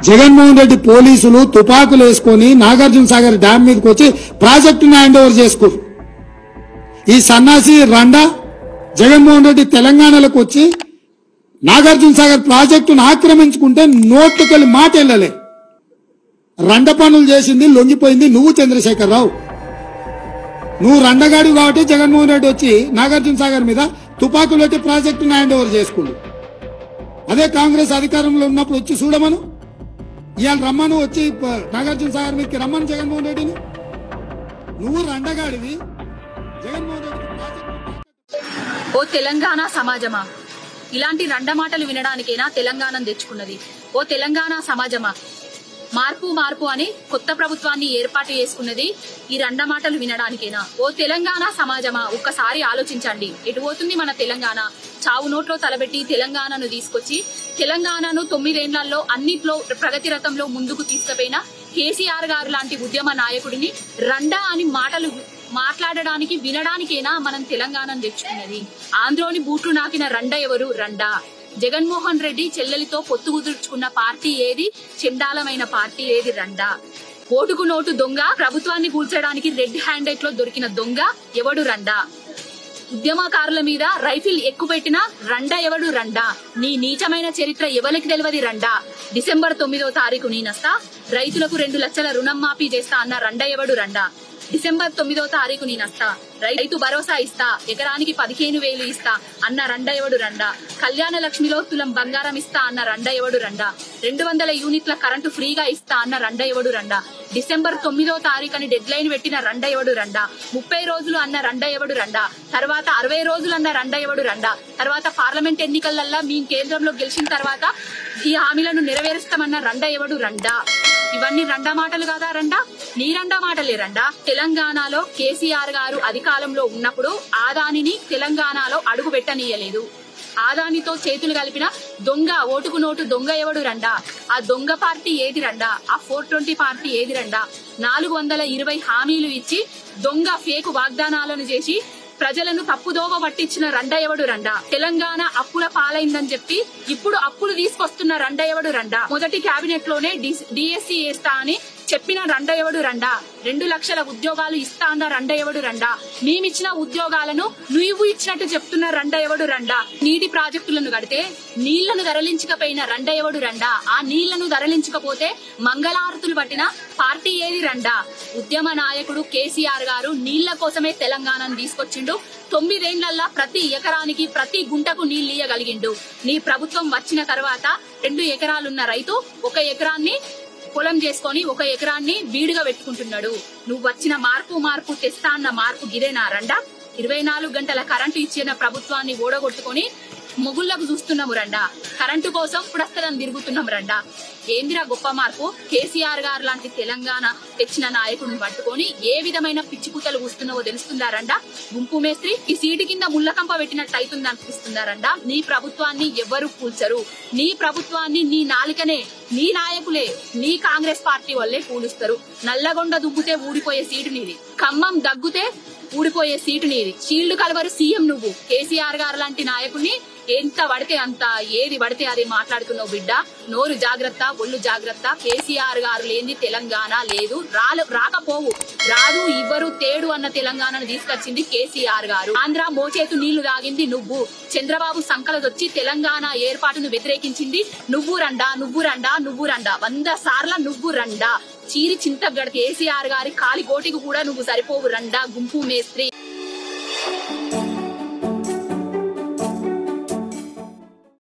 జగన్మోహన్ రెడ్డి పోలీసులు తుపాకులు వేసుకొని నాగార్జున సాగర్ డ్యామ్ మీదకి వచ్చి ప్రాజెక్టును హ్యాండ్ ఓవర్ చేసుకోరు. ఈ సన్నాసి రండా జగన్మోహన్ రెడ్డి తెలంగాణలోకి వచ్చి నాగార్జున సాగర్ ప్రాజెక్టును ఆక్రమించుకుంటే నోట్లకెళ్ళి మాట వెళ్ళలే. రండ పనులు చేసింది లొంగిపోయింది నువ్వు చంద్రశేఖరరావు. నువ్వు రండగాడు కాబట్టి జగన్మోహన్ రెడ్డి వచ్చి నాగార్జున సాగర్ మీద తుపాకులు పెట్టి ప్రాజెక్టును హ్యాండ్ ఓవర్ చేసుకుండు. అదే కాంగ్రెస్ అధికారంలో ఉన్నప్పుడు వచ్చి చూడమను, ఇవాళ రమ్మను, వచ్చి నాగార్జున సాగర్ మీదకి రమ్మను జగన్మోహన్ రెడ్డిని. నువ్వు రండగాడివి. జగన్మోహన్ రెడ్డి ఓ తెలంగాణ సమాజమా, ఇలాంటి రండ మాటలు వినడానికైనా తెలంగాణను తెచ్చుకున్నది. ఓ తెలంగాణ సమాజమా, మార్పు మార్పు అని కొత్త ప్రభుత్వాన్ని ఏర్పాటు చేసుకున్నది ఈ రండ మాటలు వినడానికైనా. ఓ తెలంగాణ సమాజమా, ఒక్కసారి ఆలోచించండి. ఎటు పోతుంది మన తెలంగాణ? చావు నోట్లో తలబెట్టి తెలంగాణను తీసుకొచ్చి తెలంగాణను 9 ఏళ్లలో అన్నిట్లో ప్రగతి రథంలో ముందుకు తీసుకుపోయిన కేసీఆర్ గారు లాంటి ఉద్యమ నాయకుడిని రండా అని మాటలు మాట్లాడడానికి వినడానికైనా మనం తెలంగాణను తెచ్చుకున్నది. ఆంధ్రోని బూట్లు నాకిన రండ ఎవరు? రండా. జగన్మోహన్ రెడ్డి చెల్లెలితో పొత్తు కుదుర్చుకున్న పార్టీ ఏది? చండాలమైన పార్టీ ఏది? రండా. ఓటుకు నోటు దొంగ, ప్రభుత్వాన్ని కూల్చడానికి రెడ్ హ్యాండెడ్ లో దొరికిన దొంగ ఎవడు? రండా. ఉద్యమకారుల మీద రైఫిల్ ఎక్కుపెట్టిన రండా ఎవడు? రండా. నీ నీచమైన చరిత్ర ఎవరికి తెలియదు? రండా. డిసెంబర్ 9వ తారీఖు నేనస్తా, రైతులకు 2 లక్షల రుణం మాఫీ చేస్తా అన్న రండా ఎవడు? రండా. డిసెంబర్ 9వ తారీఖు నేనస్తా, రైతు భరోసా ఇస్తా, ఎకరానికి 15,000 ఇస్తా అన్న రండ ఎవడు? రండా. కళ్యాణ లక్ష్మిలో తులం బంగారం ఇస్తా అన్న రండ ఎవడు? రండా. 200 యూనిట్ల కరెంటు ఫ్రీగా ఇస్తా అన్న రండ ఎవడు? రండా. డిసెంబర్ 9వ తారీఖు అని డెడ్ లైన్ పెట్టిన రండ ఎవడు? రండా. 30 రోజులు అన్న రండ ఎవడు? రండా. తర్వాత 60 రోజులు అన్న రండ ఎవడు? రండా. తర్వాత పార్లమెంట్ ఎన్నికలల్లా మీ కేంద్రంలో గెలిచిన తర్వాత ఈ హామీలను నెరవేరుస్తామన్న రండ ఎవడు? రండా. ఇవన్నీ రండా మాటలు కాదా? రండా. నీ రండా మాటలే రండా. తెలంగాణలో కేసీఆర్ గారు అధికారంలో ఉన్నప్పుడు ఆదానిని తెలంగాణలో అడుగు పెట్టనీయలేదు. ఆదానితో చేతులు కలిపిన దొంగ, ఓటుకు నోటు దొంగ ఎవడు? రండా. ఆ దొంగ పార్టీ ఏది? రండా. ఆ 420 పార్టీ ఏది? రండా. 420 హామీలు ఇచ్చి దొంగ ఫేక్ వాగ్దానాలను చేసి ప్రజలను తప్పుదోవ పట్టించిన రండ ఎవడు? రండా. తెలంగాణ అప్పుల పాలైందని చెప్పి ఇప్పుడు అప్పులు తీసుకొస్తున్న రండ ఎవడు? రండా. మొదటి కేబినెట్ లోనే డిఎస్సి వేస్తా అని చెప్పిన రండ ఎవడు? రండా. 2 లక్షల ఉద్యోగాలు ఇస్తా అన్న రండ ఎవడు? రండా. మేమిచ్చిన ఉద్యోగాలను నువ్వు ఇచ్చినట్టు చెప్తున్న రండ ఎవడు? రండా. నీటి ప్రాజెక్టులను కడితే నీళ్లను తరలించకపోయిన రండ ఎవడు? రండా. ఆ నీళ్లను తరలించకపోతే మంగళారతులు పట్టిన పార్టీ ఏది? రండా. ఉద్యమ నాయకుడు కేసీఆర్ గారు నీళ్ల కోసమే తెలంగాణను తీసుకొచ్చిండు. 9 ఏళ్లల్లా ప్రతి ఎకరానికి ప్రతి గుంటకు నీళ్లు ఇయ్యగలిగిండు. నీ ప్రభుత్వం వచ్చిన తర్వాత 2 ఎకరాలున్న రైతు 1 ఎకరాన్ని పొలం చేసుకొని 1 ఎకరాన్ని బీడుగా పెట్టుకుంటున్నాడు. నువ్వు వచ్చిన మార్పు తెస్తా అన్న మార్పు గిదేనా? రండా. 24 గంటల కరెంటు ఇచ్చిన ప్రభుత్వాన్ని ఓడగొట్టుకొని మొగుళ్లకు చూస్తున్నాము రండా. కరెంటు కోసం పుడస్తలని తిరుగుతున్నాం రండా. ఏందిరా గొప్ప మార్పు? కేసీఆర్ గారు లాంటి తెలంగాణ తెచ్చిన నాయకుడిని పట్టుకొని ఏ విధమైన పిచ్చిపుతలు కూస్తున్నావో తెలుస్తుందా రండా. గుంపు మేస్త్రి ఈ సీటు కింద ముళ్ళకంప పెట్టినట్టు అవుతుంది అనిపిస్తుందా రండా. నీ ప్రభుత్వాన్ని ఎవ్వరు కూల్చరు. నీ ప్రభుత్వాన్ని నీ నాలికనే, నీ నాయకులే, నీ కాంగ్రెస్ పార్టీ వల్లే కూలుస్తారు. నల్లగొండ దుబ్బుతే ఊడిపోయే సీటు నీది, ఖమ్మం దగ్గుతే ఊడిపోయే సీటు నీది. షీల్డ్ కలవరు సీఎం నువ్వు. కేసీఆర్ గారు లాంటి నాయకుడిని ఎంత పడితే అంత, ఏది పడితే అది మాట్లాడుతున్నావు బిడ్డ. నోరు జాగ్రత్త, ఒళ్ళు జాగ్రత్త. కేసీఆర్ గారు లేని తెలంగాణ లేదు, రాకపోవు, రాదు, ఇవ్వరు, తేడు అన్న తెలంగాణను తీసుకొచ్చింది కేసీఆర్ గారు. ఆంధ్ర మోచేతు నీళ్లు తాగింది నువ్వు. చంద్రబాబు సంకలదొచ్చి తెలంగాణ ఏర్పాటును వ్యతిరేకించింది నువ్వు రండా. 100 సార్ల నువ్వు రండా. చీరి చింతగడ కేసీఆర్ గారి కాలి గోటికి కూడా నువ్వు సరిపోవు రండా గుంపు మేస్త్రి.